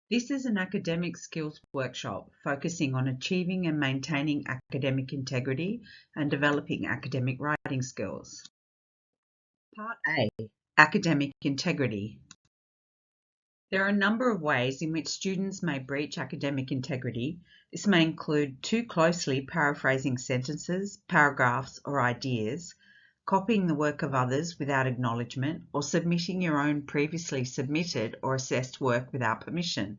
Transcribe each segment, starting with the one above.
This is an academic skills workshop focusing on achieving and maintaining academic integrity and developing academic writing skills. Part A, Academic Integrity. There are a number of ways in which students may breach academic integrity. This may include too closely paraphrasing sentences, paragraphs, or ideas, copying the work of others without acknowledgement, or submitting your own previously submitted or assessed work without permission.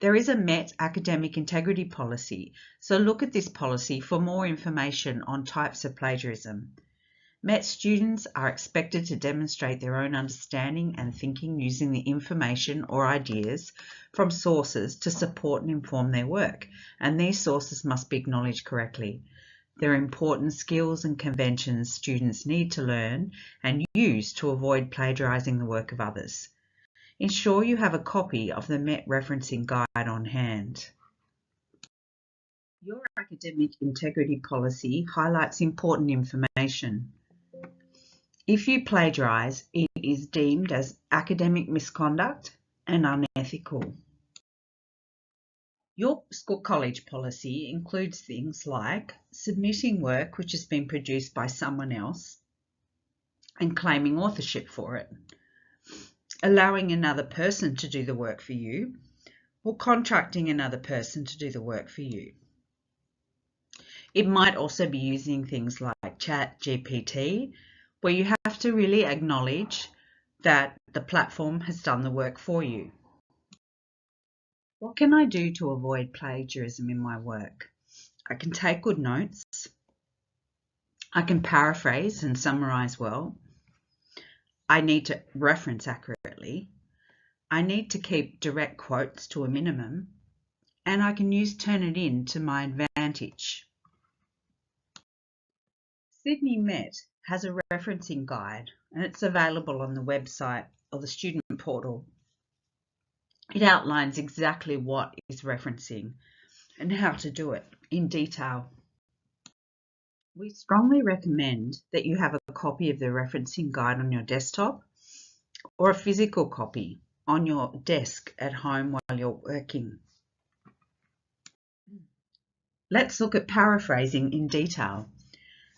There is a Met academic integrity policy, so look at this policy for more information on types of plagiarism. Met students are expected to demonstrate their own understanding and thinking using the information or ideas from sources to support and inform their work, and these sources must be acknowledged correctly. There are important skills and conventions students need to learn and use to avoid plagiarizing the work of others. Ensure you have a copy of the Met referencing guide on hand. Your academic integrity policy highlights important information. If you plagiarize, it is deemed as academic misconduct and unethical. Your school college policy includes things like submitting work which has been produced by someone else and claiming authorship for it, allowing another person to do the work for you, or contracting another person to do the work for you. It might also be using things like ChatGPT, where you have to really acknowledge that the platform has done the work for you. What can I do to avoid plagiarism in my work? I can take good notes. I can paraphrase and summarize well. I need to reference accurately. I need to keep direct quotes to a minimum. And I can use Turnitin to my advantage. Sydney Met has a referencing guide and it's available on the website or the student portal. It outlines exactly what is referencing and how to do it in detail. We strongly recommend that you have a copy of the referencing guide on your desktop or a physical copy on your desk at home while you're working. Let's look at paraphrasing in detail.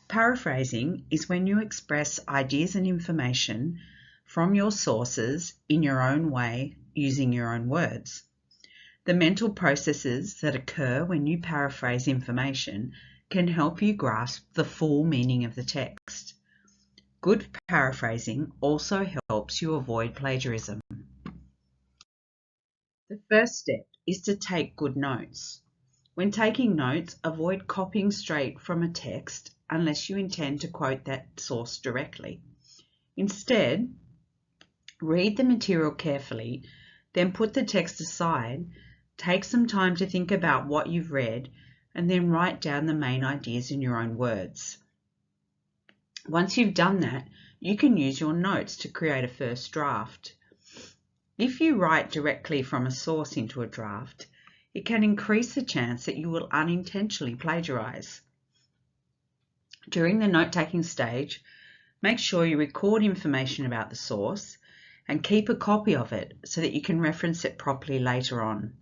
Paraphrasing is when you express ideas and information from your sources in your own way using your own words. The mental processes that occur when you paraphrase information can help you grasp the full meaning of the text. Good paraphrasing also helps you avoid plagiarism. The first step is to take good notes. When taking notes, avoid copying straight from a text unless you intend to quote that source directly. Instead, read the material carefully, then put the text aside, take some time to think about what you've read, and then write down the main ideas in your own words. Once you've done that, you can use your notes to create a first draft. If you write directly from a source into a draft, it can increase the chance that you will unintentionally plagiarize. During the note-taking stage, make sure you record information about the source and keep a copy of it so that you can reference it properly later on.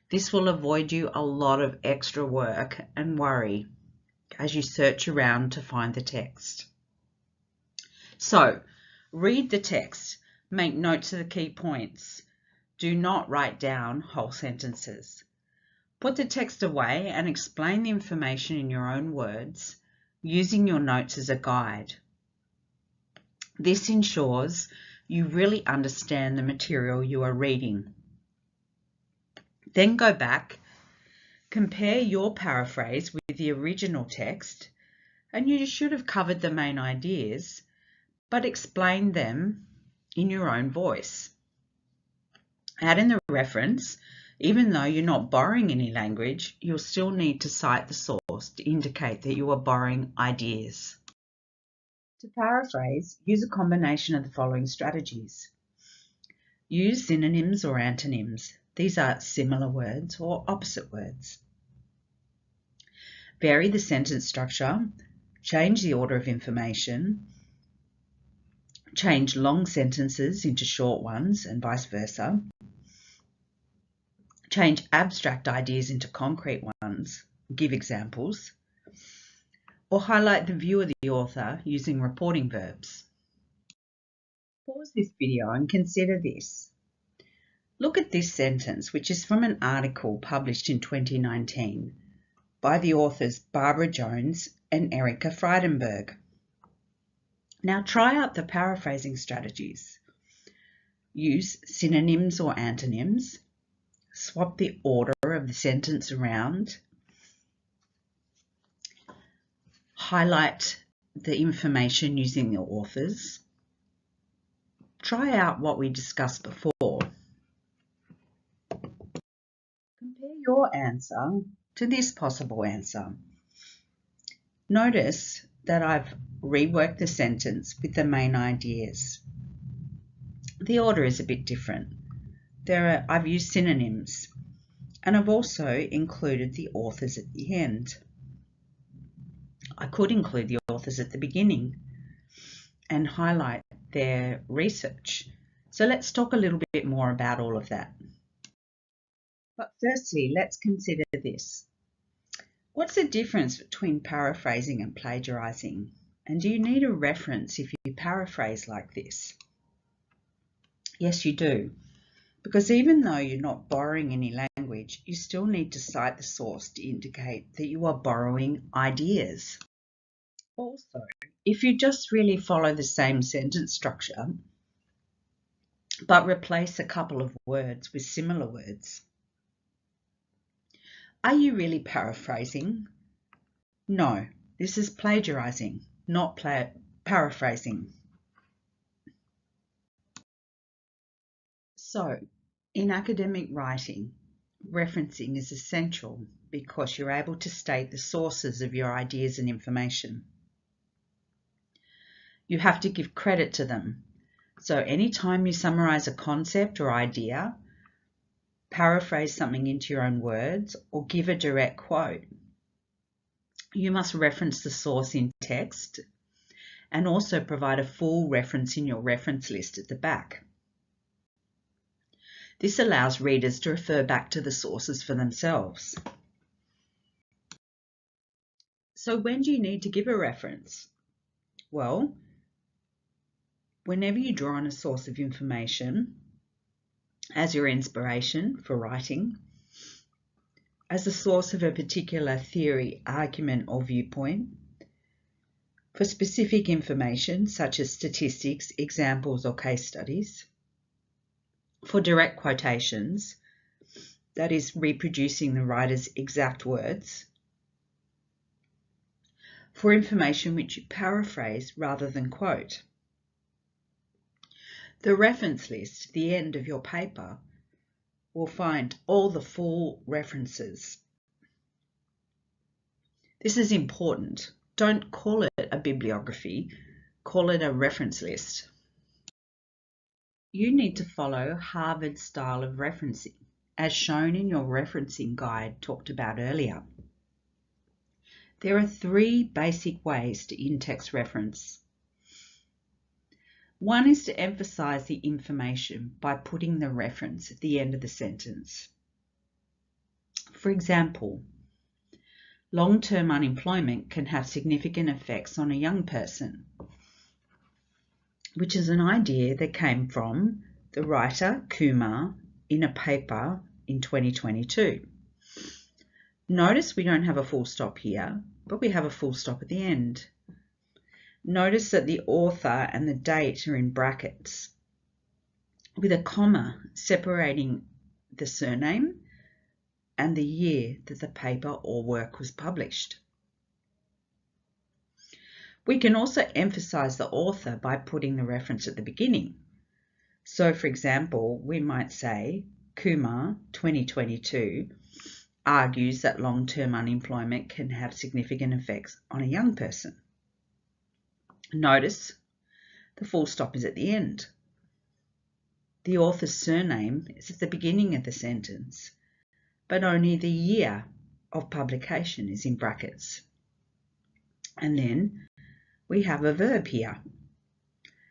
This will avoid you a lot of extra work and worry as you search around to find the text. So, read the text, make notes of the key points. Do not write down whole sentences. Put the text away and explain the information in your own words, using your notes as a guide. This ensures you really understand the material you are reading. Then go back, compare your paraphrase with the original text, and you should have covered the main ideas, but explain them in your own voice. Add in the reference. Even though you're not borrowing any language, you'll still need to cite the source to indicate that you are borrowing ideas. To paraphrase, use a combination of the following strategies. Use synonyms or antonyms. These are similar words or opposite words. Vary the sentence structure, change the order of information, change long sentences into short ones and vice versa. change abstract ideas into concrete ones, give examples, or highlight the view of the author using reporting verbs. Pause this video and consider this. Look at this sentence, which is from an article published in 2019 by the authors Barbara Jones and Erica Frydenberg. Now try out the paraphrasing strategies. Use synonyms or antonyms. Swap the order of the sentence around. Highlight the information using the authors. Try out what we discussed before. Compare your answer to this possible answer. Notice that I've reworked the sentence with the main ideas. The order is a bit different. I've used synonyms, and I've also included the authors at the end. I could include the authors at the beginning and highlight their research. So let's talk a little bit more about all of that. But firstly, let's consider this. What's the difference between paraphrasing and plagiarizing? And do you need a reference if you paraphrase like this? Yes, you do. Because even though you're not borrowing any language, you still need to cite the source to indicate that you are borrowing ideas. Also, if you just really follow the same sentence structure, but replace a couple of words with similar words, are you really paraphrasing? No, this is plagiarizing, not paraphrasing. So, in academic writing, referencing is essential because you're able to state the sources of your ideas and information. You have to give credit to them. So anytime you summarize a concept or idea, paraphrase something into your own words, or give a direct quote, you must reference the source in text and also provide a full reference in your reference list at the back. This allows readers to refer back to the sources for themselves. So when do you need to give a reference? Well, whenever you draw on a source of information as your inspiration for writing, as the source of a particular theory, argument, or viewpoint, for specific information such as statistics, examples, or case studies, for direct quotations, that is reproducing the writer's exact words, for information which you paraphrase rather than quote. The reference list at the end of your paper will find all the full references. This is important. Don't call it a bibliography, call it a reference list. You need to follow Harvard's style of referencing, as shown in your referencing guide talked about earlier. There are 3 basic ways to in-text reference. One is to emphasize the information by putting the reference at the end of the sentence. For example, long-term unemployment can have significant effects on a young person, which is an idea that came from the writer Kumar in a paper in 2022. Notice we don't have a full stop here, but we have a full stop at the end. Notice that the author and the date are in brackets, with a comma separating the surname and the year that the paper or work was published. We can also emphasize the author by putting the reference at the beginning. So, for example, we might say, Kumar, 2022, argues that long-term unemployment can have significant effects on a young person. Notice the full stop is at the end. The author's surname is at the beginning of the sentence, but only the year of publication is in brackets. And then we have a verb here.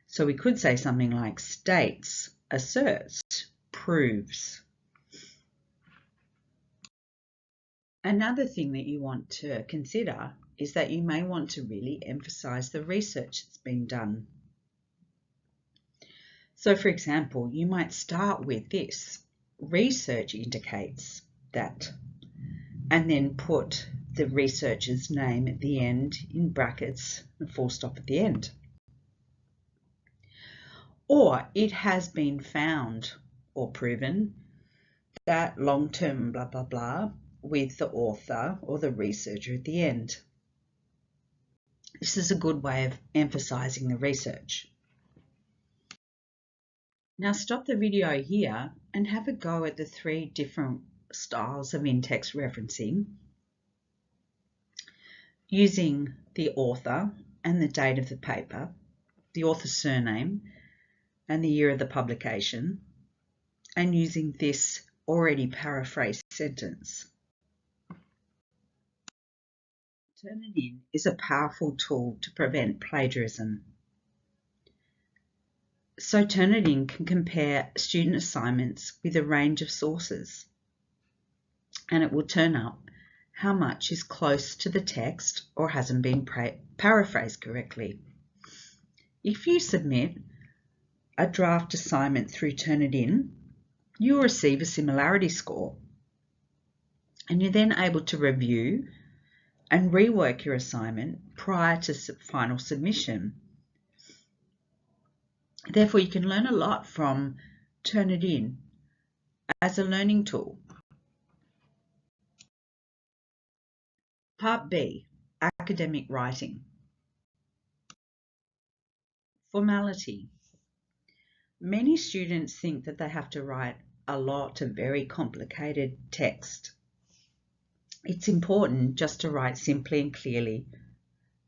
So we could say something like states, asserts, proves. Another thing that you want to consider is that you may want to really emphasize the research that's been done. So for example, you might start with this: research indicates that, and then put the researcher's name at the end in brackets, and full stop at the end. Or it has been found or proven that long-term blah blah blah with the author or the researcher at the end. This is a good way of emphasizing the research. Now stop the video here and have a go at the 3 different styles of in-text referencing using the author and the date of the paper, the author's surname and the year of the publication, and using this already paraphrased sentence. Turnitin is a powerful tool to prevent plagiarism. So Turnitin can compare student assignments with a range of sources, and it will turn up how much is close to the text or hasn't been paraphrased correctly. If you submit a draft assignment through Turnitin, you'll receive a similarity score, and you're then able to review and rework your assignment prior to final submission. Therefore, you can learn a lot from Turnitin as a learning tool. Part B, academic writing. Formality. Many students think that they have to write a lot of very complicated text. It's important just to write simply and clearly,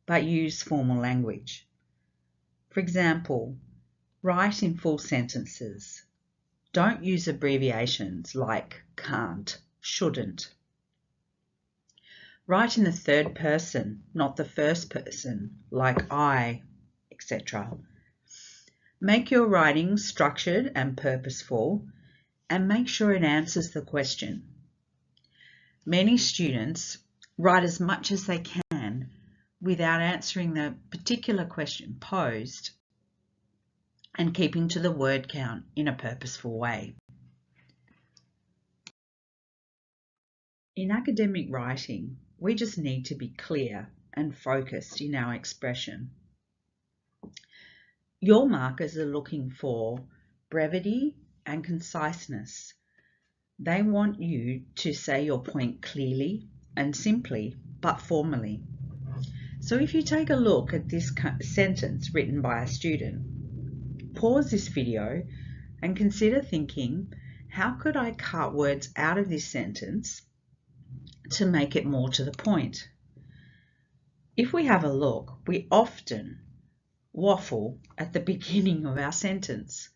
but use formal language. For example, write in full sentences. Don't use abbreviations like can't, shouldn't. Write in the third person, not the first person, like I, etc. Make your writing structured and purposeful, and make sure it answers the question. Many students write as much as they can without answering the particular question posed and keeping to the word count in a purposeful way. In academic writing, we just need to be clear and focused in our expression. Your markers are looking for brevity and conciseness. They want you to say your point clearly and simply, but formally. So if you take a look at this sentence written by a student, pause this video and consider thinking, how could I cut words out of this sentence to make it more to the point? If we have a look, we often waffle at the beginning of our sentence.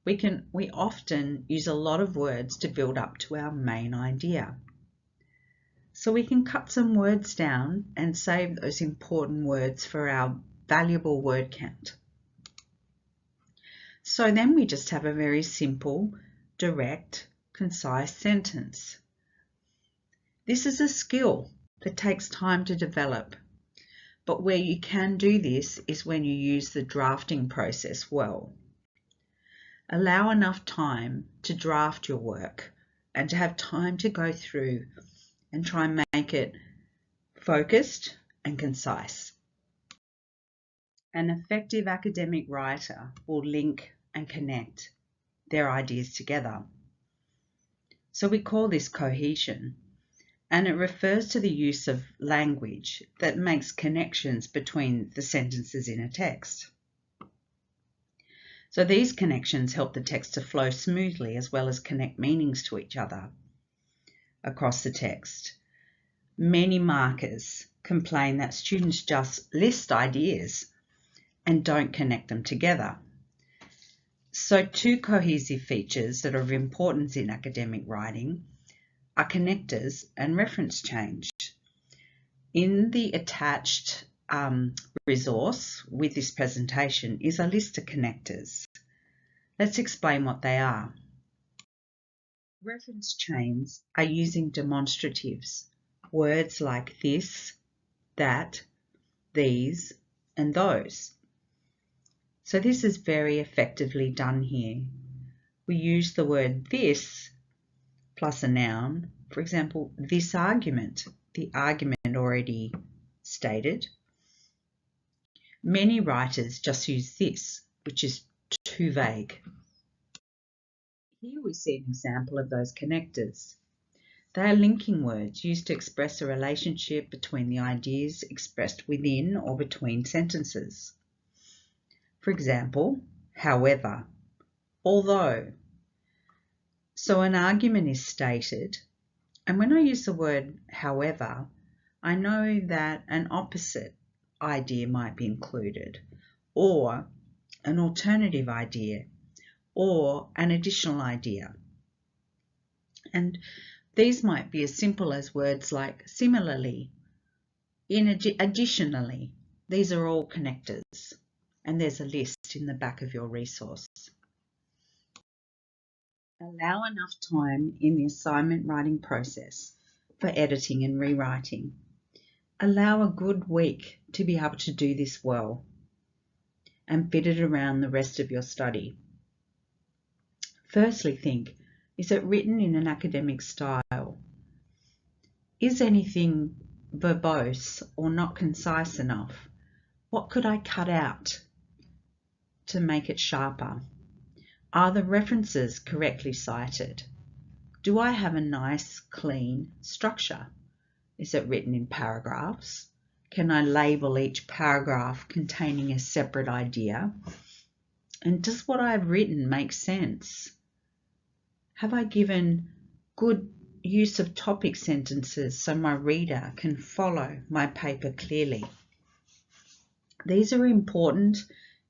We often use a lot of words to build up to our main idea. So we can cut some words down and save those important words for our valuable word count. So then we just have a very simple, direct, concise sentence. This is a skill that takes time to develop, but where you can do this is when you use the drafting process well. Allow enough time to draft your work and to have time to go through and try and make it focused and concise. An effective academic writer will link and connect their ideas together. So we call this cohesion, and it refers to the use of language that makes connections between the sentences in a text. So these connections help the text to flow smoothly as well as connect meanings to each other across the text. Many markers complain that students just list ideas and don't connect them together. So 2 cohesive features that are of importance in academic writing are connectors and reference change. In the attached resource with this presentation is a list of connectors. Let's explain what they are. Reference chains are using demonstratives words like this, that, these, and those. So this is very effectively done here. We use the word this plus a noun. For example, this argument, the argument already stated. Many writers just use this, which is too vague. Here we see an example of those connectors. They are linking words used to express a relationship between the ideas expressed within or between sentences. For example, however, although. So an argument is stated, and when I use the word however, I know that an opposite idea might be included, or an alternative idea, or an additional idea. And these might be as simple as words like similarly, additionally. These are all connectors, and there's a list in the back of your resource. Allow enough time in the assignment writing process for editing and rewriting. Allow a good week to be able to do this well and fit it around the rest of your study. Firstly, think, is it written in an academic style? Is anything verbose or not concise enough? What could I cut out to make it sharper? Are the references correctly cited? Do I have a nice, clean structure? Is it written in paragraphs? Can I label each paragraph containing a separate idea? And does what I've written make sense? Have I given good use of topic sentences so my reader can follow my paper clearly? These are important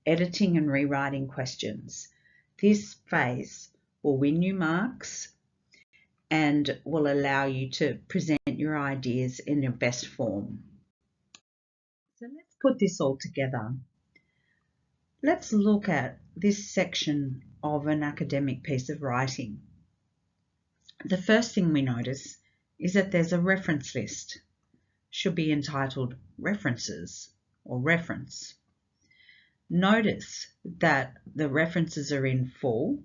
editing and rewriting questions. This phase will win you marks and will allow you to present your ideas in your best form. So let's put this all together. Let's look at this section of an academic piece of writing. The first thing we notice is that there's a reference list. Should be entitled References or Reference. Notice that the references are in full,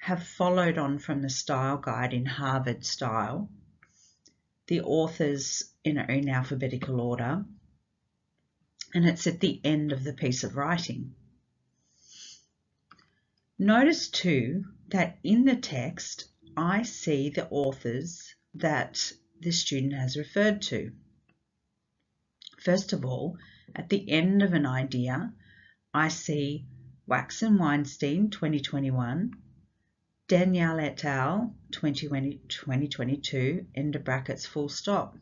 have followed on from the style guide in Harvard style, the authors are in alphabetical order, and it's at the end of the piece of writing. Notice too that in the text I see the authors that the student has referred to. First of all, at the end of an idea, I see Wax and Weinstein 2021, Danielle et al. 2022, end of brackets, full stop.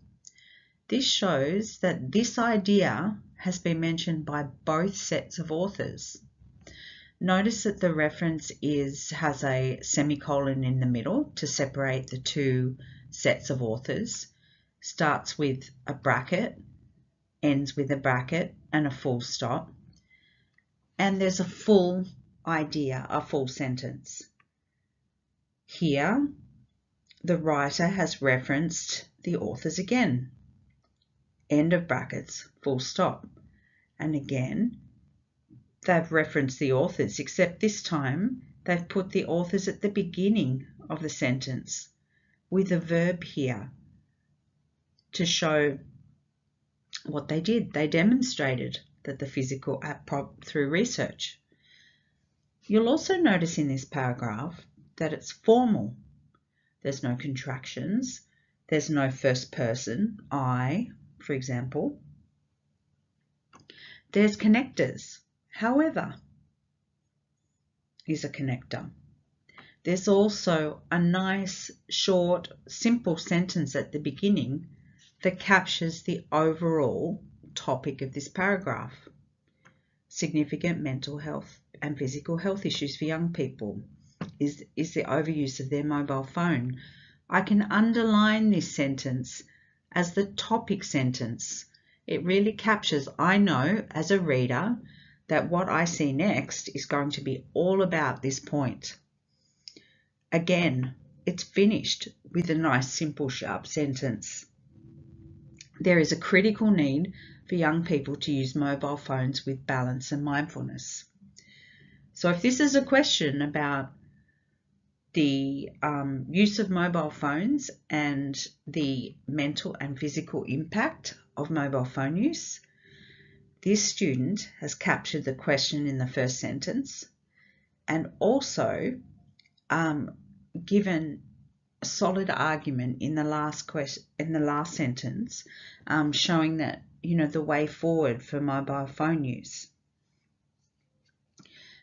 This shows that this idea has been mentioned by both sets of authors. Notice that the reference has a semicolon in the middle to separate the two sets of authors, starts with a bracket, ends with a bracket and a full stop, and there's a full idea, a full sentence. Here, the writer has referenced the authors again, end of brackets, full stop, and again, they've referenced the authors, except this time they've put the authors at the beginning of the sentence with a verb here to show what they did. They demonstrated that the physical through research. You'll also notice in this paragraph that it's formal. There's no contractions. There's no first person, I, for example. There's connectors. However, is a connector. There's also a nice, short, simple sentence at the beginning that captures the overall topic of this paragraph. Significant mental health and physical health issues for young people is the overuse of their mobile phone. I can underline this sentence as the topic sentence. It really captures, I know as a reader, that what I see next is going to be all about this point. Again, it's finished with a nice, simple, sharp sentence. there is a critical need for young people to use mobile phones with balance and mindfulness. So if this is a question about the use of mobile phones and the mental and physical impact of mobile phone use, this student has captured the question in the first sentence and also given a solid argument in the last sentence, showing that the way forward for mobile phone use.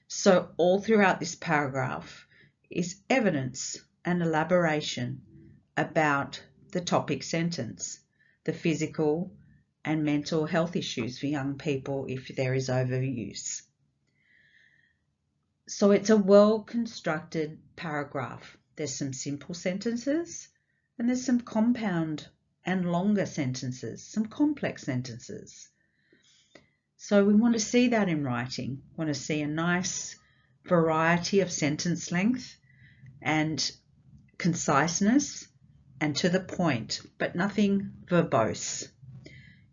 So all throughout this paragraph is evidence and elaboration about the topic sentence, the physical and mental health issues for young people if there is overuse. So it's a well-constructed paragraph. There's some simple sentences and there's some compound and longer sentences, some complex sentences. So we want to see that in writing. We want to see a nice variety of sentence length and conciseness and to the point, but nothing verbose.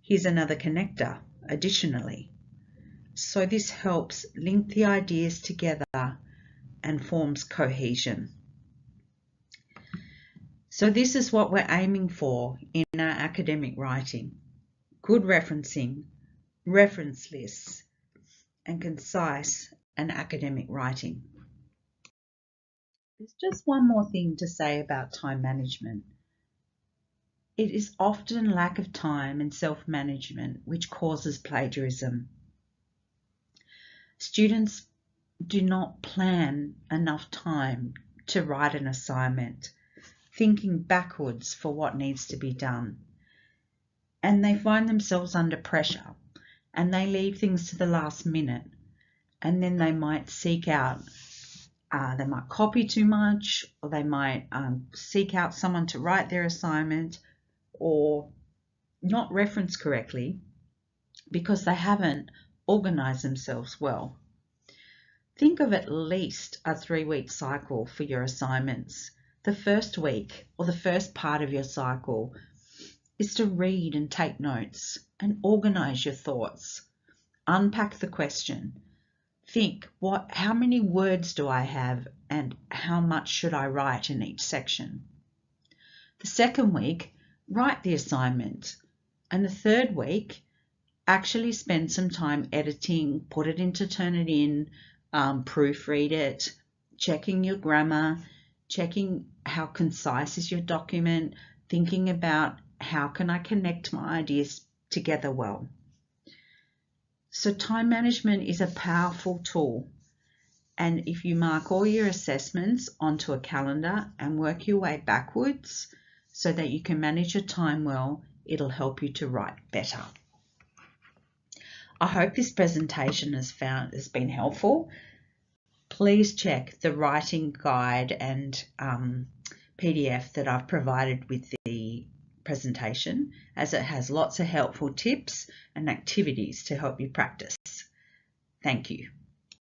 Here's another connector, additionally. So this helps link the ideas together and forms cohesion. So this is what we're aiming for in our academic writing. Good referencing, reference lists, and concise and academic writing. There's just one more thing to say about time management. It is often lack of time and self-management which causes plagiarism. Students do not plan enough time to write an assignment, thinking backwards for what needs to be done. And they find themselves under pressure and they leave things to the last minute, and then they might seek out, they might copy too much, or they might seek out someone to write their assignment or not reference correctly because they haven't organized themselves well. Think of at least a 3-week cycle for your assignments. The first week or the first part of your cycle is to read and take notes and organize your thoughts. Unpack the question. Think, how many words do I have and how much should I write in each section? The second week, write the assignment. And the third week, actually spend some time editing, put it into Turnitin, proofread it, checking your grammar, checking how concise is your document, thinking about how can I connect my ideas together well. So time management is a powerful tool, and if you mark all your assessments onto a calendar and work your way backwards so that you can manage your time well, it'll help you to write better. I hope this presentation has been helpful. Please check the writing guide and PDF that I've provided with the presentation, as it has lots of helpful tips and activities to help you practice. Thank you.